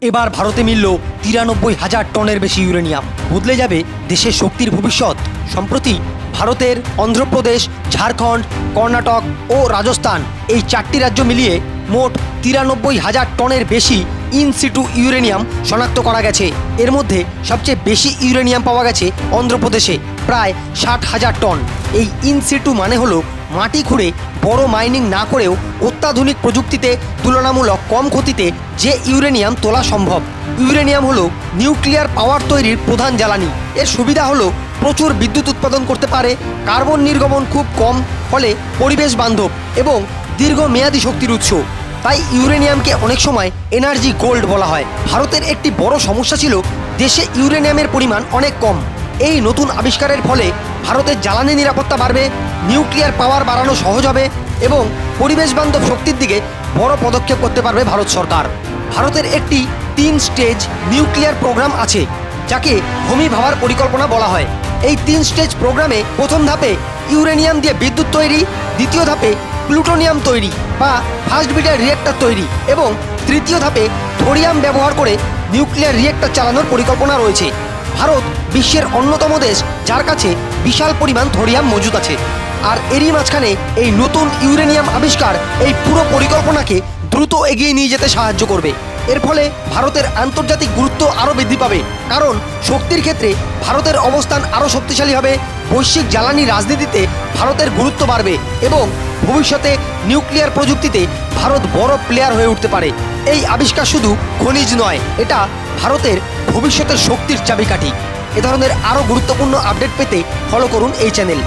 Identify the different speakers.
Speaker 1: এবার ভারতে মিলল ৯৩,০০০ টনের বেশি ইউরেনিয়াম। বদলে যাবে দেশের শক্তির ভবিষ্যৎ। সম্প্রতি ভারতের অন্ধ্রপ্রদেশ, ঝাড়খণ্ড, কর্ণাটক ও রাজস্থান এই ৪টি রাজ্য মিলিয়ে মোট ৯৩,০০০ টনের বেশি ইনসিটু ইউরেনিয়াম শনাক্ত করা গেছে। এর মধ্যে সবচেয়ে বেশি ইউরেনিয়াম পাওয়া গেছে অন্ধ্রপ্রদেশে, প্রায় ৬০,০০০ টন। এই ইনসিটু মানে হলো মাটি খুঁড়ে বড় মাইনিং না করেও অত্যাধুনিক প্রযুক্তিতে তুলনামূলক কম ক্ষতিতে যে ইউরেনিয়াম তোলা সম্ভব। ইউরেনিয়াম হলো নিউক্লিয়ার পাওয়ার তৈরির প্রধান জ্বালানি। এর সুবিধা হলো প্রচুর বিদ্যুৎ উৎপাদন করতে পারে, কার্বন নির্গমন খুব কম, ফলে পরিবেশ বান্ধব এবং দীর্ঘমেয়াদী শক্তির উৎস। তাই ইউরেনিয়ামকে অনেক সময় এনার্জি গোল্ড বলা হয়। ভারতের একটি বড় সমস্যা ছিল দেশে ইউরেনিয়ামের পরিমাণ অনেক কম। এই নতুন আবিষ্কারের ফলে ভারতের জ্বালানি নিরাপত্তা বাড়বে, নিউক্লিয়ার পাওয়ার বাড়ানো সহজ হবে এবং পরিবেশ বান্ধব শক্তির দিকে বড় পদক্ষেপ করতে পারবে ভারত সরকার। ভারতের একটি ৩ স্টেজ নিউক্লিয়ার প্রোগ্রাম আছে, যাকে ভূমি ভাবার পরিকল্পনা বলা হয়। এই ৩ স্টেজ প্রোগ্রামে প্রথম ধাপে ইউরেনিয়াম দিয়ে বিদ্যুৎ তৈরি, দ্বিতীয় ধাপে প্লুটোনিয়াম তৈরি বা ফার্স্ট বিটার রিয়েক্টর তৈরি এবং তৃতীয় ধাপে থোরিয়াম ব্যবহার করে নিউক্লিয়ার রিয়েক্টর চালানোর পরিকল্পনা রয়েছে। ভারত বিশ্বের অন্যতম দেশ যার কাছে বিশাল পরিমাণ থোরিয়াম মজুদ আছে। আর এরই মাঝখানে এই নতুন ইউরেনিয়াম আবিষ্কার এই পুরো পরিকল্পনাকে দ্রুত এগিয়ে নিয়ে যেতে সাহায্য করবে। এর ফলে ভারতের আন্তর্জাতিক গুরুত্ব আরও বৃদ্ধি পাবে, কারণ শক্তির ক্ষেত্রে ভারতের অবস্থান আরও শক্তিশালী হবে। বৈশ্বিক জ্বালানি রাজনীতিতে ভারতের গুরুত্ব বাড়বে এবং ভবিষ্যতে নিউক্লিয়ার প্রযুক্তিতে ভারত বড় প্লেয়ার হয়ে উঠতে পারে। এই আবিষ্কার শুধু খনিজ নয়, এটা ভারতের ভবিষ্যতের শক্তির চাবিকাঠি। এ ধরনের আরও গুরুত্বপূর্ণ আপডেট পেতে ফলো করুন এই চ্যানেল।